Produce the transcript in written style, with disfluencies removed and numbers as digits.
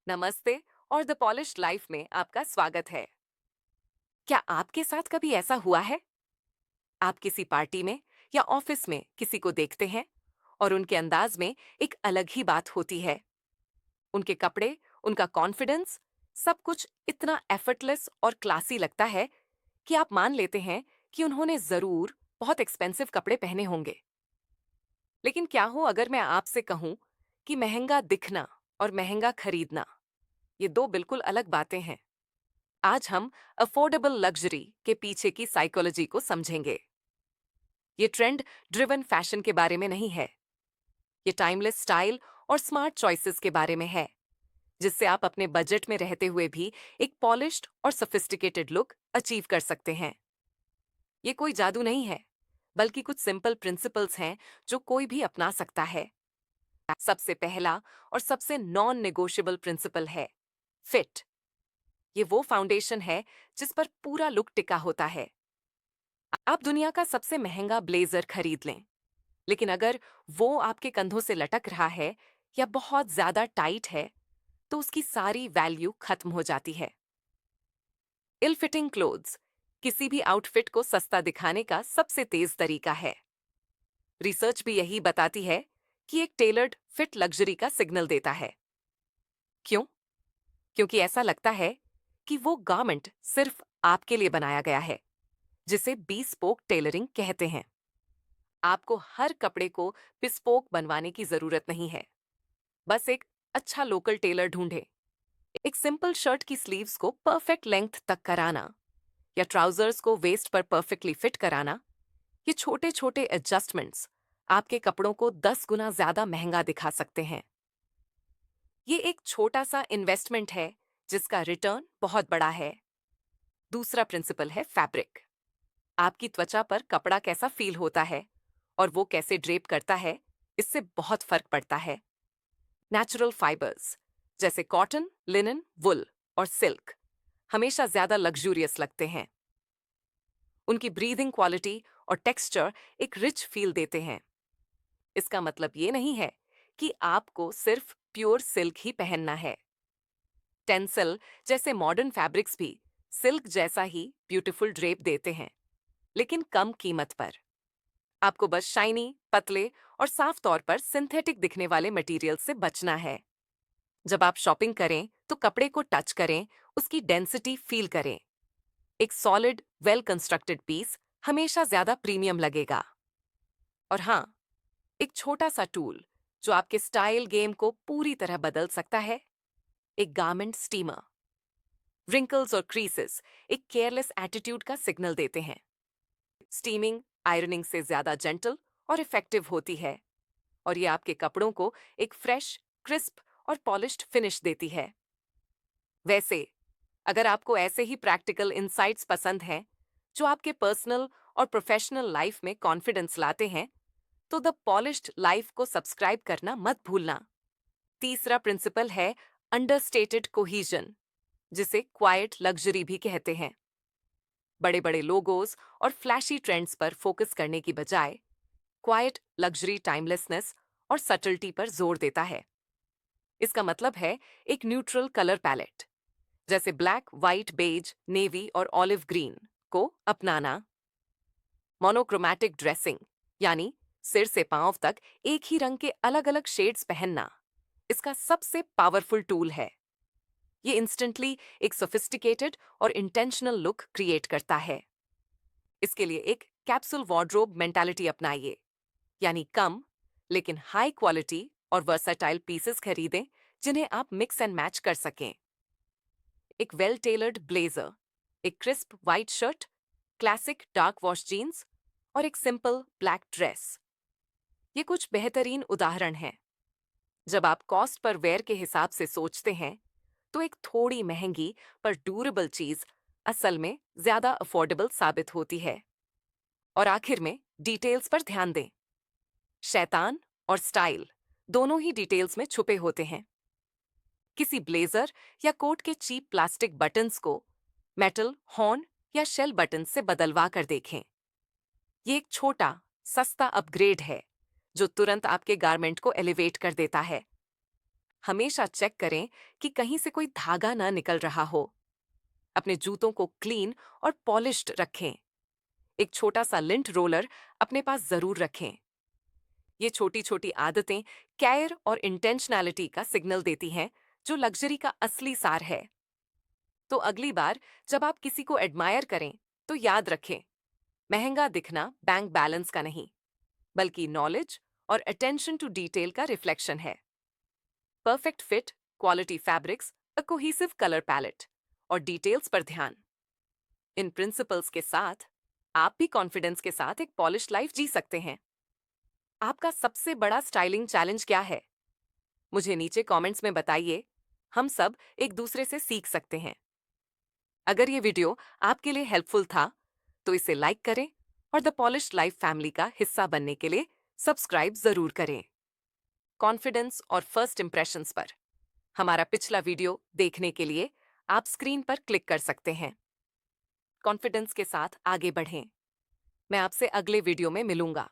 नमस्ते और the polished life में आपका स्वागत है। क्या आपके साथ कभी ऐसा हुआ है? आप किसी पार्टी में या ऑफिस में किसी को देखते हैं और उनके अंदाज में एक अलग ही बात होती है। उनके कपड़े, उनका कॉन्फिडेंस, सब कुछ इतना एफर्टलेस और क्लासी लगता है कि आप मान लेते हैं कि उन्होंने जरूर बहुत एक्सपेंसिव कपड़े पहने होंगे। लेकिन क्या हो अगर मैं आपसे कहूं कि महंगा दिखना और महंगा खरीदना, ये दो बिल्कुल अलग बातें हैं। आज हम अफोर्डेबल लग्जरी के पीछे की साइकोलॉजी को समझेंगे। ये ट्रेंड ड्रिवन फैशन के बारे में नहीं है। ये टाइमलेस स्टाइल और स्मार्ट चॉइसेस के बारे में है, जिससे आप अपने बजट में रहते हुए भी एक पॉलिश्ड और सोफिस्टिकेटेड लुक अचीव कर सकते हैं। ये कोई जादू नहीं है, बल्कि कुछ सिंपल प्रिंसिपल्स हैं जो कोई भी अपना सकता है। सबसे पहला और सबसे नॉन नेगोशिएबल प्रिंसिपल है फिट। ये वो फाउंडेशन है जिस पर पूरा लुक टिका होता है। आप दुनिया का सबसे महंगा ब्लेजर खरीद लें, लेकिन अगर वो आपके कंधों से लटक रहा है या बहुत ज्यादा टाइट है, तो उसकी सारी वैल्यू खत्म हो जाती है। इल फिटिंग क्लोथ्स किसी भी आउटफिट को सस्ता दिखाने का सबसे तेज तरीका है। रिसर्च भी यही बताती है कि एक टेलर्ड फिट लग्जरी का सिग्नल देता है। क्यों? क्योंकि ऐसा लगता है कि वो गारमेंट सिर्फ आपके लिए बनाया गया है, जिसे bespoke टेलरिंग कहते हैं। आपको हर कपड़े को बिस्पोक बनवाने की जरूरत नहीं है। बस एक अच्छा लोकल टेलर ढूंढे। एक सिंपल शर्ट की स्लीव्स को परफेक्ट लेंथ तक कराना या ट्राउजर्स को वेस्ट पर परफेक्टली फिट कराना, ये छोटे छोटे एडजस्टमेंट्स आपके कपड़ों को 10 गुना ज्यादा महंगा दिखा सकते हैं। ये एक छोटा सा इन्वेस्टमेंट है जिसका रिटर्न बहुत बड़ा है। दूसरा प्रिंसिपल है फैब्रिक। आपकी त्वचा पर कपड़ा कैसा फील होता है और वो कैसे ड्रेप करता है, इससे बहुत फर्क पड़ता है। नेचुरल फाइबर्स जैसे कॉटन, लिनन, वुल और सिल्क हमेशा ज्यादा लग्जूरियस लगते हैं। उनकी ब्रीदिंग क्वालिटी और टेक्सचर एक रिच फील देते हैं। इसका मतलब ये नहीं है कि आपको सिर्फ प्योर सिल्क ही पहनना है। टेंसल जैसे मॉडर्न फैब्रिक्स भी सिल्क जैसा ही ब्यूटीफुल ड्रेप देते हैं, लेकिन कम कीमत पर। आपको बस शाइनी, पतले और साफ तौर पर सिंथेटिक दिखने वाले मटेरियल से बचना है। जब आप शॉपिंग करें तो कपड़े को टच करें, उसकी डेंसिटी फील करें। एक सॉलिड, वेल कंस्ट्रक्टेड पीस हमेशा ज्यादा प्रीमियम लगेगा। और हाँ, एक छोटा सा टूल जो आपके स्टाइल गेम को पूरी तरह बदल सकता है, एक गारमेंट स्टीमर। रिंकल्स और क्रीसेस एक केयरलेस एटीट्यूड का सिग्नल देते हैं। स्टीमिंग आयरनिंग से ज्यादा जेंटल और इफेक्टिव होती है, और ये आपके कपड़ों को एक फ्रेश, क्रिस्प और पॉलिश्ड फिनिश देती है। वैसे, अगर आपको ऐसे ही प्रैक्टिकल इंसाइट्स पसंद हैं जो आपके पर्सनल और प्रोफेशनल लाइफ में कॉन्फिडेंस लाते हैं, तो द पॉलिश्ड लाइफ को सब्सक्राइब करना मत भूलना। तीसरा प्रिंसिपल है अंडरस्टेटेड कोहीजन, जिसे क्वाइट लग्जरी भी कहते हैं। बड़े बड़े लोगोज और फ्लैशी ट्रेंड्स पर फोकस करने की बजाय क्वाइट लग्जरी टाइमलेसनेस और सटल्टी पर जोर देता है। इसका मतलब है एक न्यूट्रल कलर पैलेट जैसे ब्लैक, व्हाइट, बेज, नेवी और ऑलिव ग्रीन को अपनाना। मोनोक्रोमैटिक ड्रेसिंग यानी सिर से पांव तक एक ही रंग के अलग अलग शेड्स पहनना इसका सबसे पावरफुल टूल है। ये इंस्टेंटली एक सोफिस्टिकेटेड और इंटेंशनल लुक क्रिएट करता है। इसके लिए एक कैप्सूल वार्डरोब मेंटालिटी अपनाइए, यानी कम लेकिन हाई क्वालिटी और वर्सटाइल पीसेस खरीदें जिन्हें आप मिक्स एंड मैच कर सकें। एक वेल टेलर्ड ब्लेजर, एक crisp white shirt, classic dark wash jeans और एक सिंपल ब्लैक ड्रेस, ये कुछ बेहतरीन उदाहरण हैं। जब आप कॉस्ट पर वेयर के हिसाब से सोचते हैं, तो एक थोड़ी महंगी पर ड्यूरेबल चीज असल में ज्यादा अफोर्डेबल साबित होती है। और आखिर में डिटेल्स पर ध्यान दें। शैतान और स्टाइल दोनों ही डिटेल्स में छुपे होते हैं। किसी ब्लेजर या कोट के चीप प्लास्टिक बटन्स को मेटल, हॉर्न या शेल बटन से बदलवा कर देखें। ये एक छोटा, सस्ता अपग्रेड है जो तुरंत आपके गारमेंट को एलिवेट कर देता है। हमेशा चेक करें कि कहीं से कोई धागा ना निकल रहा हो। अपने जूतों को क्लीन और पॉलिश्ड रखें। एक छोटा सा लिंट रोलर अपने पास जरूर रखें। ये छोटी छोटी आदतें केयर और इंटेंशनैलिटी का सिग्नल देती हैं, जो लग्जरी का असली सार है। तो अगली बार जब आप किसी को एडमायर करें, तो याद रखें, महंगा दिखना बैंक बैलेंस का नहीं, बल्कि नॉलेज और अटेंशन टू डिटेल का रिफ्लेक्शन है। परफेक्ट फिट, क्वालिटी फैब्रिक्स, अ कोहेसिव कलर पैलेट और डिटेल्स पर ध्यान। इन प्रिंसिपल्स के साथ आप भी कॉन्फिडेंस के साथ एक पॉलिश लाइफ जी सकते हैं। आपका सबसे बड़ा स्टाइलिंग चैलेंज क्या है? मुझे नीचे कमेंट्स में बताइए। हम सब एक दूसरे से सीख सकते हैं। अगर ये वीडियो आपके लिए हेल्पफुल था, तो इसे लाइक करें और द पॉलिश लाइफ फैमिली का हिस्सा बनने के लिए सब्सक्राइब जरूर करें। कॉन्फिडेंस और फर्स्ट इंप्रेशंस पर हमारा पिछला वीडियो देखने के लिए आप स्क्रीन पर क्लिक कर सकते हैं। कॉन्फिडेंस के साथ आगे बढ़ें। मैं आपसे अगले वीडियो में मिलूंगा।